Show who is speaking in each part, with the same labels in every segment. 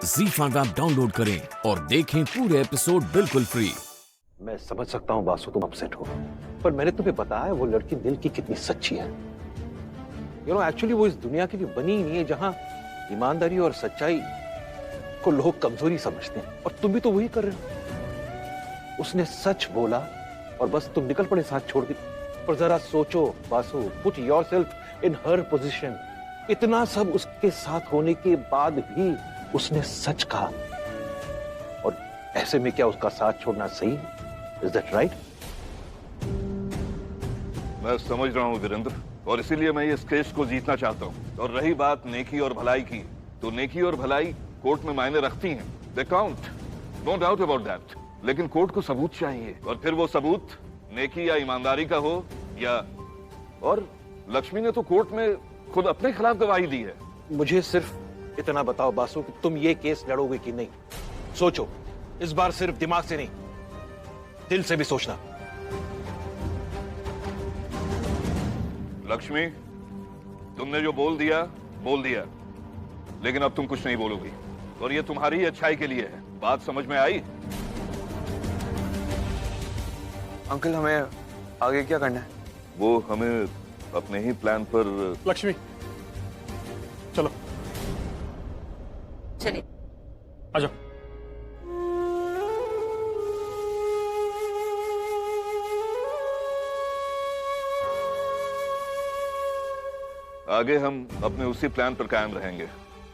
Speaker 1: ZEE5 app download करें और देखें पूरे एपिसोड बिल्कुल फ्री।
Speaker 2: मैं समझ सकता हूँ बासु, तुम अपसेट हो, पर मैंने तुम्हें बताया वो लड़की दिल की कितनी सच्ची है। एक्चुअली वो इस दुनिया की भी बनी ही नहीं है जहां ईमानदारी और सच्चाई को लोग कमजोरी समझते हैं, और तुम भी तो वही कर रहे हो। उसने सच बोला और बस तुम निकल पड़े साथ छोड़ के। पर जरा सोचो Basu, put yourself in her position. इतना सब उसके साथ होने के बाद भी उसने सच कहा, और ऐसे में क्या उसका साथ छोड़ना सही है? Is that right?
Speaker 3: मैं समझ रहा हूं वीरेंद्र, और इसीलिए मैं इस केस को जीतना चाहता हूं। और रही बात नेकी और भलाई की, तो नेकी और भलाई कोर्ट में मायने रखती हैं, they count, no doubt about that. लेकिन कोर्ट को सबूत चाहिए, और फिर वो सबूत नेकी या ईमानदारी का हो या, और लक्ष्मी ने तो कोर्ट में खुद अपने खिलाफ गवाही दी है।
Speaker 2: मुझे सिर्फ इतना बताओ बासु कि तुम ये केस लड़ोगे कि नहीं। सोचो, इस बार सिर्फ दिमाग से नहीं, दिल से भी सोचना।
Speaker 3: लक्ष्मी, तुमने जो बोल दिया, लेकिन अब तुम कुछ नहीं बोलोगी, और ये तुम्हारी ही अच्छाई के लिए है। बात समझ में आई?
Speaker 4: अंकल, हमें आगे क्या करना है?
Speaker 3: वो हमें अपने ही प्लान पर।
Speaker 2: लक्ष्मी चलो,
Speaker 5: चलिए
Speaker 2: आ जाओ।
Speaker 3: आगे हम अपने उसी प्लान पर कायम रहेंगे।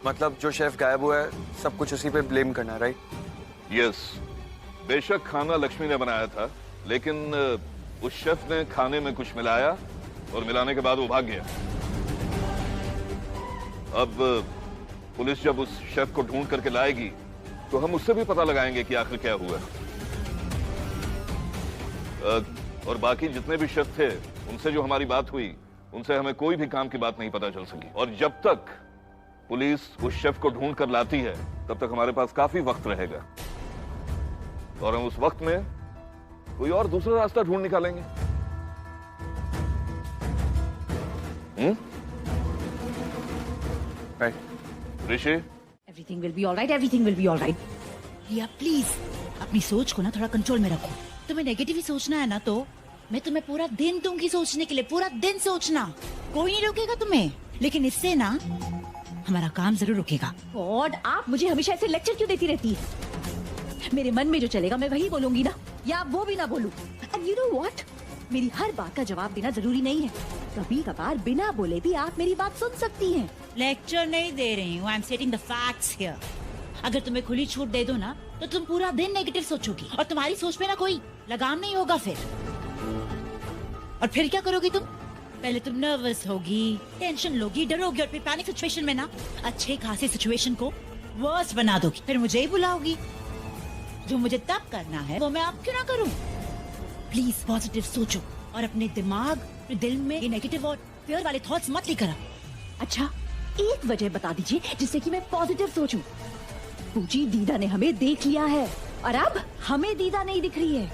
Speaker 4: मतलब जो शेफ गायब हुआ है, सब कुछ उसी पे ब्लेम करना है, राइट?
Speaker 3: यस, बेशक खाना लक्ष्मी ने बनाया था, लेकिन उस शेफ ने खाने में कुछ मिलाया, और मिलाने के बाद वो भाग गया। अब पुलिस जब उस शेफ को ढूंढ करके लाएगी, तो हम उससे भी पता लगाएंगे कि आखिर क्या हुआ। और बाकी जितने भी शेफ थे, उनसे जो हमारी बात हुई, उनसे हमें कोई भी काम की बात नहीं पता चल सकी। और जब तक पुलिस उस शेफ को ढूंढ कर लाती है, तब तक हमारे पास काफी वक्त रहेगा, और हम उस वक्त में कोई और दूसरा रास्ता ढूंढ निकालेंगे।
Speaker 4: Right.
Speaker 3: Rishi,
Speaker 5: everything will be alright, everything will be alright. Riya please अपनी सोच को ना थोड़ा कंट्रोल में रखो। तुम्हें नेगेटिव ही सोचना है ना, तो मैं तुम्हें पूरा दिन दूंगी सोचने के लिए, पूरा दिन सोचना, कोई नहीं रोकेगा तुम्हें। लेकिन इससे ना हमारा काम जरूर रुकेगा। गॉड, आप मुझे हमेशा ऐसे लेक्चर क्यों देती रहती है? मेरे मन में जो चलेगा मैं वही बोलूंगी ना, या वो भी ना बोलूं। एंड यू नो व्हाट, मेरी हर बात का जवाब देना जरूरी नहीं है। कभी कभार बिना बोले भी आप मेरी बात सुन सकती हैं।
Speaker 6: लेक्चर नहीं दे रही हूँ, I am setting the facts here. अगर तुम्हें खुली छूट दे दो ना, तो तुम पूरा दिन नेगेटिव सोचोगी, और तुम्हारी सोच में ना कोई लगाम नहीं होगा फिर। और फिर क्या करोगी तुम? पहले तुम नर्वस होगी, टेंशन लोगी, डरोगी, और फिर पैनिक सिचुएशन में ना अच्छे खासे सिचुएशन को वर्स बना दोगी। फिर मुझे ही बुलाओगी। जो मुझे तब करना है वो मैं अब क्यों ना करूं? प्लीज पॉजिटिव सोचो, और अपने दिमाग, अपने दिल में ये नेगेटिव और फियर वाले थॉट्स मत लेकर आओ।
Speaker 5: अच्छा, एक वजह बता दीजिए जिससे कि मैं पॉजिटिव सोचूं। पूजी, दीदा ने हमें देख लिया है, और अब हमें दीदा नहीं दिख रही है।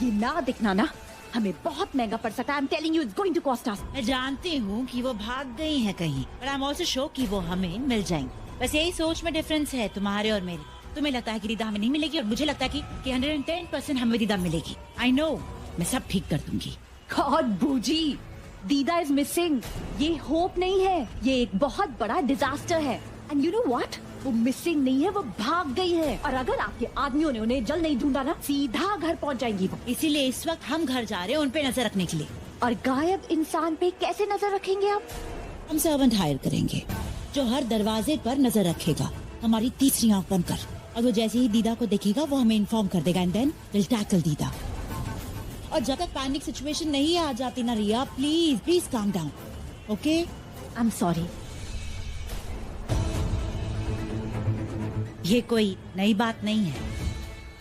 Speaker 5: ये ना दिखना ना हमें बहुत महंगा पड़ सकता है। I'm telling you, it's going to cost us.
Speaker 6: मैं जानती हूँ कि वो भाग गई हैं कहीं, पर आई एम ऑल्सो श्योर कि वो हमें मिल जाएंगी। बस यही सोच में डिफरेंस है तुम्हारे और मेरे। तुम्हें लगता है कि दीदा हमें नहीं मिलेगी, और मुझे लगता है कि 110% हमें दीदा मिलेगी। आई नो, मैं सब ठीक कर दूंगी।
Speaker 5: गॉड बूजी, दीदा इज मिसिंग। ये होप नहीं है, ये एक बहुत बड़ा डिजास्टर है। एंड यू नो व्हाट, वो मिसिंग नहीं है, वो भाग गई है। और अगर आपके आदमियों ने उन्हें जल्द नहीं ढूंढा ना, सीधा घर पहुंच जाएंगी वो।
Speaker 6: इसीलिए इस वक्त हम घर जा रहे हैं उन पे नजर रखने के लिए।
Speaker 5: और गायब इंसान पे कैसे नजर रखेंगे आप?
Speaker 6: हम सर्वेंट हायर करेंगे जो हर दरवाजे पर नजर रखेगा, हमारी तीसरी आंख बनकर। और वो जैसे ही दीदा को देखेगा, वो हमें इन्फॉर्म कर देगा, एंड देन विल टैकल दीदा। और जब तक पैनिक सिचुएशन नहीं आ जाती ना Riya, please calm down, okay?
Speaker 5: I am sorry.
Speaker 6: ये कोई नई बात नहीं है।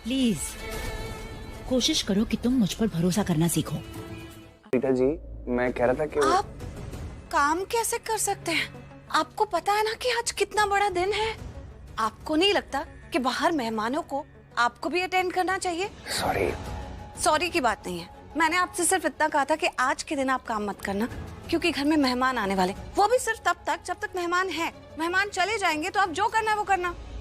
Speaker 6: प्लीज कोशिश करो कि तुम मुझ पर भरोसा करना सीखो।
Speaker 4: रीटा जी, मैं कह रहा था कि
Speaker 7: आप काम कैसे कर सकते हैं? आपको पता है ना कि आज कितना बड़ा दिन है। आपको नहीं लगता कि बाहर मेहमानों को आपको भी अटेंड करना चाहिए? सॉरी की बात नहीं है। मैंने आपसे सिर्फ इतना कहा था कि आज के दिन आप काम मत करना, क्योंकि घर में मेहमान आने वाले, वो भी सिर्फ तब तक जब तक मेहमान है। मेहमान चले जाएंगे तो आप जो करना है वो करना।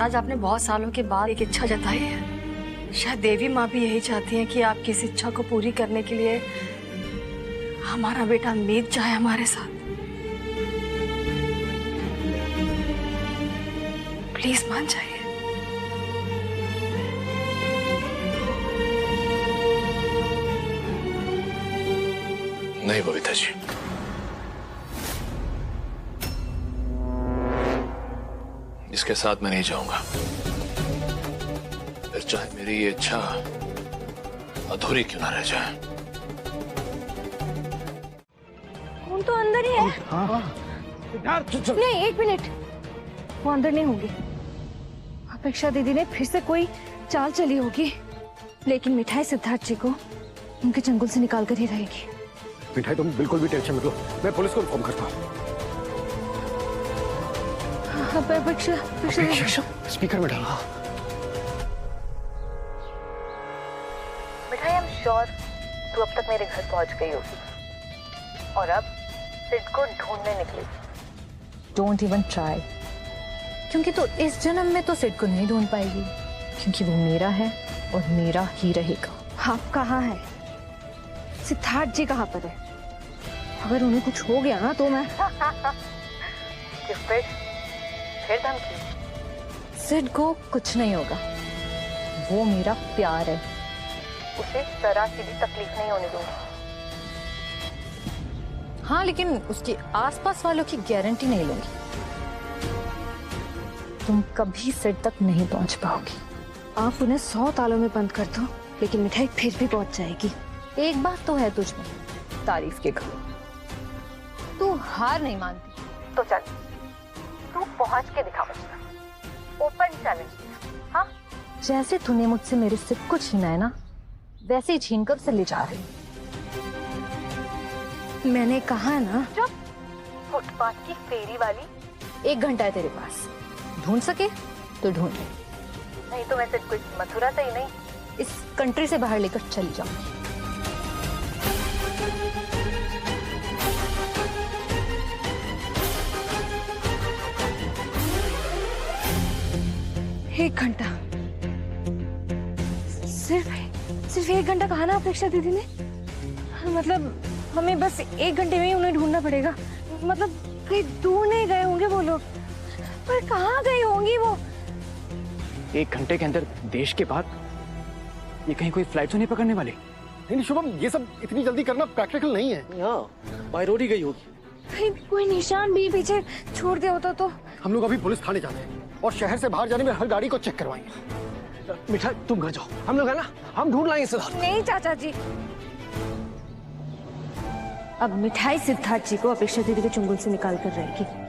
Speaker 8: आज आपने बहुत सालों के बाद एक इच्छा जताई है। शायद देवी माँ भी यही चाहती हैं कि आपकी इस इच्छा को पूरी करने के लिए हमारा बेटा मीत जाए हमारे साथ। प्लीज मान जाइए।
Speaker 1: नहीं बबीता जी, इसके साथ मैं नहीं जाऊंगा। फिर चाहे मेरी ये इच्छा अधूरी क्यों ना रह जाए।
Speaker 9: कौन तो अंदर ही है। नहीं, एक मिनट, वो अंदर नहीं होंगी। अपेक्षा दीदी ने फिर से कोई चाल चली होगी, लेकिन मिठाई सिद्धार्थ जी को उनके चंगुल से निकाल कर ही रहेगी।
Speaker 10: मिठाई, तुम बिल्कुल भी टेंशन मत लो, मैं पुलिस को इन्फॉर्म करता हूँ। अपेक्षा स्पीकर में डाला।
Speaker 8: मिठाई, आई एम श्योर तू अब तक मेरे घर पहुंच गई होगी और अब सिड को ढूंढने निकली।
Speaker 9: डोंट इवन ट्राई, क्योंकि तो इस जन्म में तो सिड को नहीं ढूंढ पाएगी, क्योंकि वो मेरा है और मेरा ही रहेगा। आप कहाँ है? सिद्धार्थ जी कहाँ पर है? अगर उन्हें कुछ हो गया ना तो मैं
Speaker 8: फिर धमकी।
Speaker 9: सिड को कुछ नहीं होगा, वो मेरा प्यार है,
Speaker 8: उसे जरा सी भी तकलीफ नहीं होने दूंगी।
Speaker 9: हाँ, लेकिन उसके आसपास वालों की गारंटी नहीं लूंगी। तुम कभी सिड तक नहीं पहुंच पाओगी। आप उन्हें 100 तालों में बंद कर दो, लेकिन मिठाई फिर भी पहुंच जाएगी। एक बात तो है तुझमें, तारीफ के घर। तू हार नहीं मानती
Speaker 8: तो चल, तू पहुंच के दिखा मुझे। Open challenge. हाँ,
Speaker 9: जैसे तूने मुझसे मेरे सिर को छीना है ना, वैसे ही छीन कर उसे ले जा रही। मैंने कहा है ना।
Speaker 8: चुप। फुटपाथ की फेरी वाली।
Speaker 9: 1 घंटा है तेरे पास, ढूंढ सके तो ढूंढ ले,
Speaker 8: नहीं तो मैं सिर्फ कुछ मथुरा से ही नहीं,
Speaker 9: इस कंट्री से बाहर लेकर चली जाऊंगी। एक घंटा, सिर्फ 1 घंटा कहा ना अपेक्षा दीदी ने। मतलब हमें बस 1 घंटे में ही उन्हें ढूंढना पड़ेगा। मतलब कहीं दूर नहीं गए होंगे वो लोग, पर कहाँ गई होंगी वो?
Speaker 10: 1 घंटे के अंदर देश के बाद ये कहीं कोई फ्लाइट तो नहीं पकड़ने वाले? नहीं शुभम, ये सब इतनी जल्दी करना प्रैक्टिकल नहीं है।
Speaker 11: हाँ, बाय रोड ही गई होगी।
Speaker 9: कहीं कोई निशान भी पीछे छोड़ दिया होता तो।
Speaker 10: हम लोग अभी पुलिस थाने जाते हैं और शहर से बाहर जाने में हर गाड़ी को चेक करवाएंगे। मिठाई, तुम घर जाओ, हम लोग है ना, हम ढूंढ लाएंगे सिद्धार्थ।
Speaker 9: नहीं चाचा जी, अब मिठाई सिद्धार्थ जी को अपेक्षा दीदी के चुंगल से निकाल कर रहेगी।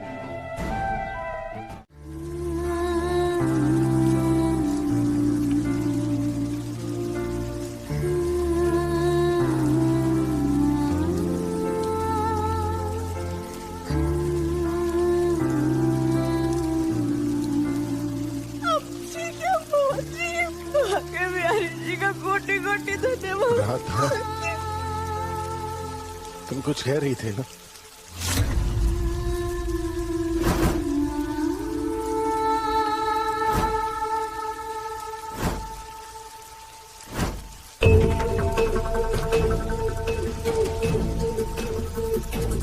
Speaker 12: तुम कुछ कह रही थे ना?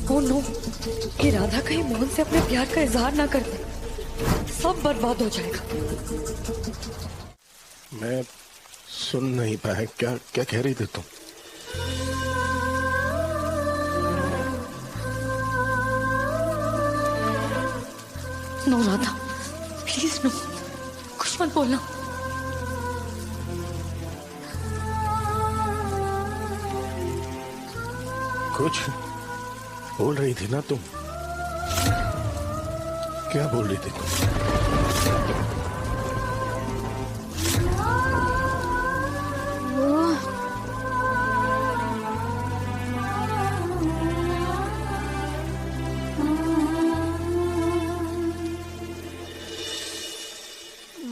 Speaker 9: ओ नो, कि राधा कहीं मोहन से अपने प्यार का इजहार ना कर दे, सब बर्बाद हो जाएगा।
Speaker 12: मैं सुन नहीं पाया, क्या क्या कह रही थी तुम?
Speaker 9: नो राधा, प्लीज नो, कुछ मत बोलना।
Speaker 12: कुछ बोल रही थी ना तुम? क्या बोल रही थी तुम?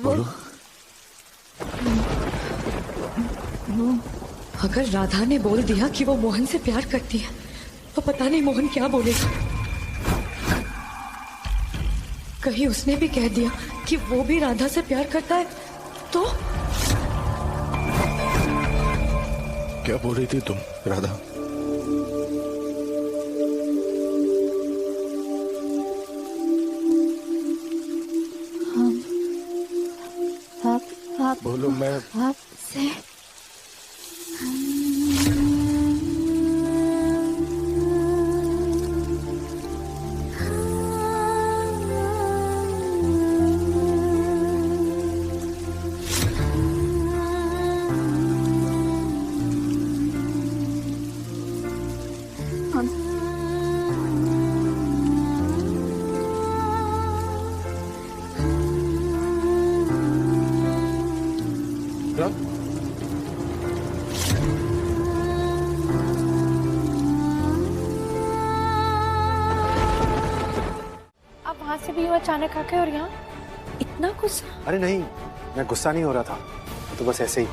Speaker 12: बोलो।
Speaker 9: अगर राधा ने बोल दिया कि वो मोहन से प्यार करती है, तो पता नहीं मोहन क्या बोलेगा। कहीं उसने भी कह दिया कि वो भी राधा से प्यार करता है तो?
Speaker 12: क्या बोल रही थी तुम राधा?
Speaker 9: आप
Speaker 12: बोलो। मैं
Speaker 9: आपसे
Speaker 13: से भी यूं अचानक आके और यहाँ इतना गुस्सा?
Speaker 10: अरे नहीं, मैं गुस्सा नहीं हो रहा था, तो बस ऐसे ही।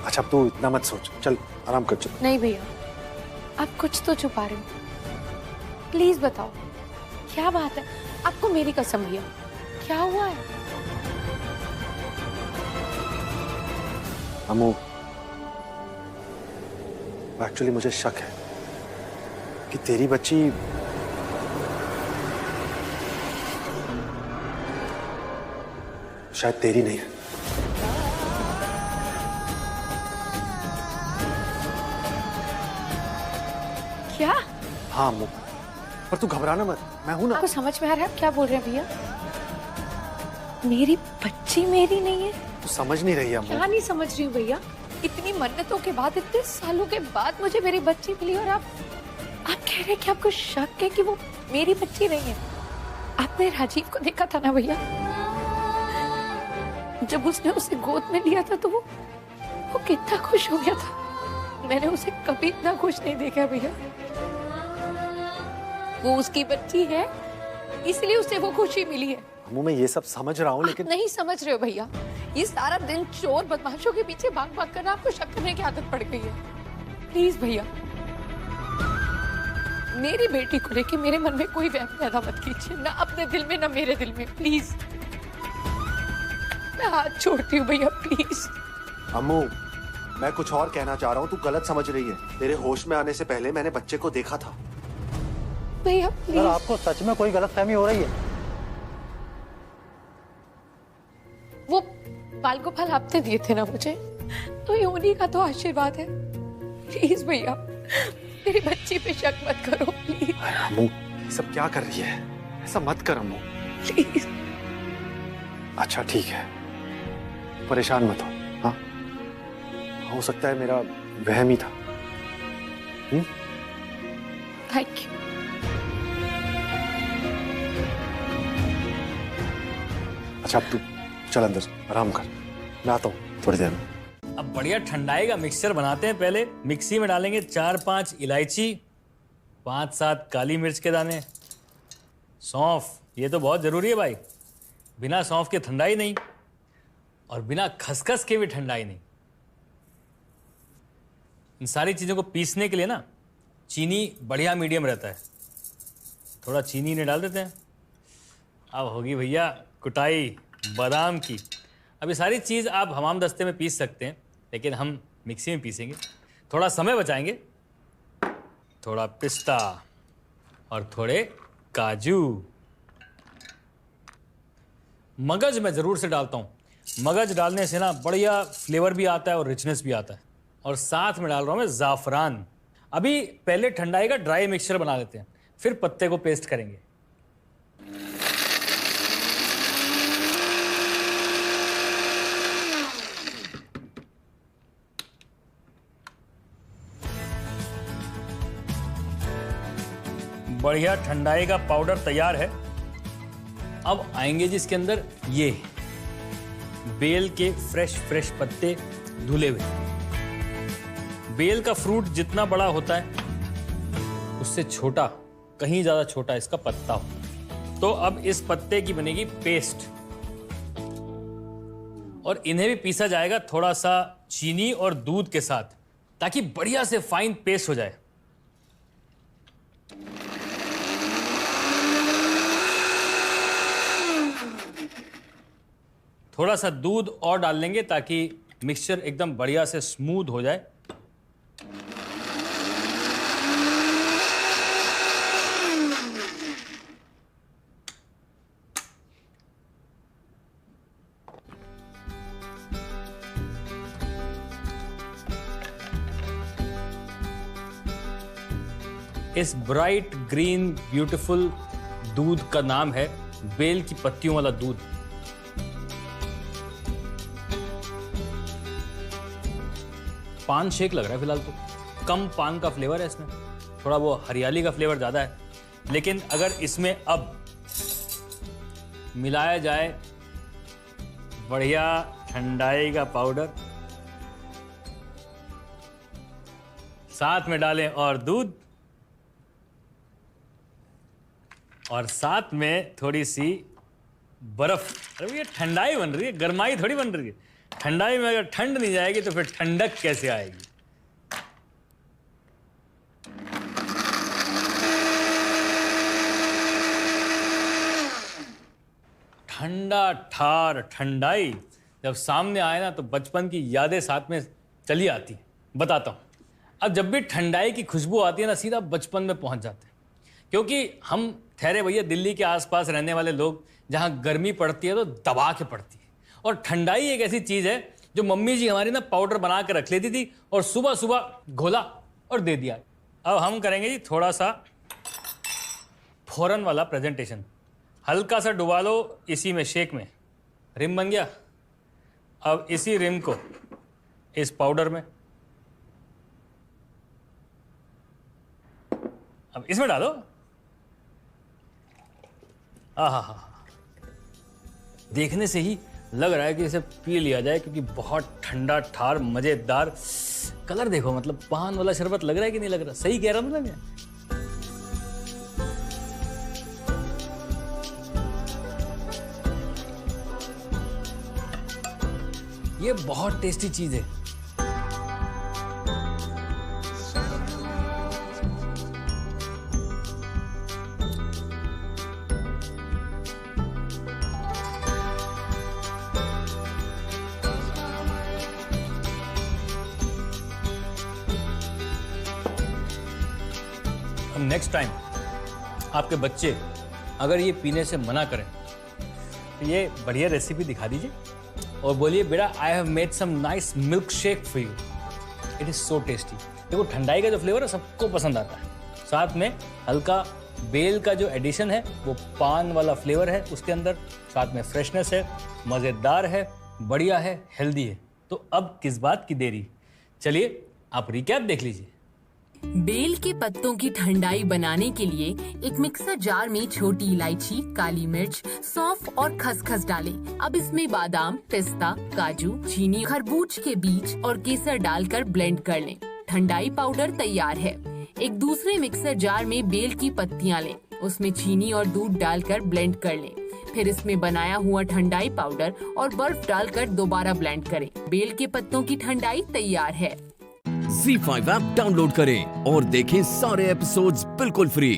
Speaker 10: अच्छा अब तू इतना मत सोच, चल आराम कर। चल।
Speaker 13: नहीं भैया, आप कुछ तो छुपा रहे हो, प्लीज बताओ क्या बात है। आपको मेरी कसम भैया, क्या हुआ है?
Speaker 10: अम्मू, एक्चुअली मुझे शक है कि तेरी बच्ची शायद तेरी नहीं है।
Speaker 13: क्या?
Speaker 10: हाँ अम्मू, पर तू घबराना मत, मैं हूं ना।
Speaker 13: आपको समझ में आ रहा है आप क्या बोल रहे हैं भैया? मेरी बच्ची मेरी नहीं है?
Speaker 10: तू समझ नहीं रही अम्मू।
Speaker 13: क्या नहीं समझ रही हूँ भैया? इतनी मन्नतों के बाद, इतने सालों के बाद मुझे मेरी बच्ची मिली और आप कह रहे हैं कि आपको शक है कि वो मेरी बच्ची नहीं है। आपने राजीव को देखा था ना भैया? जब उसने उसे गोद में लिया था तो वो कितना खुश हो गया था। मैंने उसे कभी इतना खुश नहीं देखा भैया। वो उसकी बच्ची है, इसलिए उसे वो खुशी मिली है।
Speaker 10: अम्मू मैं ये सब समझ रहा हूँ, लेकिन
Speaker 13: नहीं समझ रहे हो भैया। ये सारा दिन चोर बदमाशों के पीछे भाग भाग कर आपको शक करने की आदत पड़ गई है। प्लीज भैया, मेरी बेटी को लेके मेरे मन में कोई वहम पैदा मत कीजिए, ना अपने दिल में ना मेरे दिल में। प्लीज मैं हाथ छोड़ती हूँ भैया, प्लीज।
Speaker 10: अम्मू मैं कुछ और कहना चाह रहा हूँ, तू गलत समझ रही है। तेरे होश में आने से पहले मैंने बच्चे को देखा था।
Speaker 13: भैया प्लीज।
Speaker 14: आपको सच में कोई गलतफहमी हो रही है?
Speaker 13: वो बाल गोपाल आपने दिए थे ना मुझे, तो ये उन्हीं का तो आशीर्वाद है। प्लीज भैया, मेरी बच्ची पे शक मत करो प्लीज।
Speaker 10: अम्मू ये सब क्या कर रही है? ऐसा मत कर अम्मू
Speaker 13: प्लीज।
Speaker 10: अच्छा ठीक है, परेशान मत हो। हाँ हो सकता है मेरा वहम ही था।
Speaker 13: Thank you.
Speaker 10: अच्छा अब तू चल अंदर आराम कर, मैं आता हूँ थोड़ी देर में।
Speaker 15: अब बढ़िया ठंडाई का मिक्सचर बनाते हैं। पहले मिक्सी में डालेंगे 4-5 इलायची, 5-7 काली मिर्च के दाने, सौंफ। ये तो बहुत ज़रूरी है भाई, बिना सौंफ के ठंडाई नहीं और बिना खसखस के भी ठंडाई नहीं। इन सारी चीज़ों को पीसने के लिए ना चीनी बढ़िया मीडियम रहता है, थोड़ा चीनी ने डाल देते हैं। अब होगी भैया कुटाई बादाम की। अब ये सारी चीज़ आप हमाम दस्ते में पीस सकते हैं, लेकिन हम मिक्सी में पीसेंगे, थोड़ा समय बचाएंगे। थोड़ा पिस्ता और थोड़े काजू। मगज मैं ज़रूर से डालता हूँ, मगज डालने से ना बढ़िया फ्लेवर भी आता है और रिचनेस भी आता है। और साथ में डाल रहा हूँ मैं ज़ाफ़रान। अभी पहले ठंडाई का ड्राई मिक्सचर बना लेते हैं, फिर पत्ते को पेस्ट करेंगे। बढ़िया ठंडाई का पाउडर तैयार है। अब आएंगे जी इसके अंदर ये बेल के फ्रेश पत्ते धुले हुए। बेल का फ्रूट जितना बड़ा होता है उससे छोटा, कहीं ज्यादा छोटा इसका पत्ता हो। तो अब इस पत्ते की बनेगी पेस्ट और इन्हें भी पीसा जाएगा थोड़ा सा चीनी और दूध के साथ, ताकि बढ़िया से फाइन पेस्ट हो जाए। थोड़ा सा दूध और डाल लेंगे ताकि मिक्सचर एकदम बढ़िया से स्मूथ हो जाए। इस ब्राइट ग्रीन ब्यूटीफुल दूध का नाम है बेल की पत्तियों वाला दूध। पान शेक लग रहा है फिलहाल, तो कम पान का फ्लेवर है इसमें, थोड़ा वो हरियाली का फ्लेवर ज्यादा है। लेकिन अगर इसमें अब मिलाया जाए बढ़िया ठंडाई का पाउडर, साथ में डालें और दूध, और साथ में थोड़ी सी बर्फ। अरे ये ठंडाई बन रही है, गर्माई थोड़ी बन रही है। ठंडाई में अगर ठंड नहीं जाएगी तो फिर ठंडक कैसे आएगी? ठंडा ठार ठंडाई जब सामने आए ना तो बचपन की यादें साथ में चली आती हैं। बताता हूं, अब जब भी ठंडाई की खुशबू आती है ना, सीधा बचपन में पहुंच जाते हैं। क्योंकि हम ठहरे भैया दिल्ली के आसपास रहने वाले लोग, जहां गर्मी पड़ती है तो दबा के पड़ती है, और ठंडाई एक ऐसी चीज है जो मम्मी जी हमारी ना पाउडर बना के रख लेती थी और सुबह सुबह घोला और दे दिया। अब हम करेंगे जी थोड़ा सा फौरन वाला प्रेजेंटेशन। हल्का सा डुबा लो इसी में, शेक में। रिम बन गया। अब इसी रिम को इस पाउडर में, अब इसमें डालो। आहा, देखने से ही लग रहा है कि इसे पी लिया जाए, क्योंकि बहुत ठंडा ठार मजेदार। कलर देखो, मतलब पान वाला शरबत लग रहा है कि नहीं लग रहा? सही कह रहा हूं ना मैं? ये बहुत टेस्टी चीज है। नेक्स्ट टाइम आपके बच्चे अगर ये पीने से मना करें तो ये बढ़िया रेसिपी दिखा दीजिए और बोलिए, बेटा I have made some nice milk shake for you, it is so tasty. देखो ठंडाई का जो फ्लेवर है सबको पसंद आता है, साथ में हल्का बेल का जो एडिशन है वो पान वाला फ्लेवर है उसके अंदर, साथ में फ्रेशनेस है, मजेदार है, बढ़िया है, हेल्दी है। तो अब किस बात की देरी, चलिए आप रिकैप देख लीजिए।
Speaker 16: बेल के पत्तों की ठंडाई बनाने के लिए एक मिक्सर जार में छोटी इलायची, काली मिर्च, सौंफ और खसखस डालें। अब इसमें बादाम, पिस्ता, काजू, चीनी, खरबूज के बीज और केसर डालकर ब्लेंड कर लें। ठंडाई पाउडर तैयार है। एक दूसरे मिक्सर जार में बेल की पत्तियां लें, उसमें चीनी और दूध डालकर ब्लेंड कर लें। फिर इसमें बनाया हुआ ठंडाई पाउडर और बर्फ डालकर दोबारा ब्लेंड करें। बेल के पत्तों की ठंडाई तैयार है।
Speaker 1: ZEE5 ऐप डाउनलोड करें और देखें सारे एपिसोड्स बिल्कुल फ्री।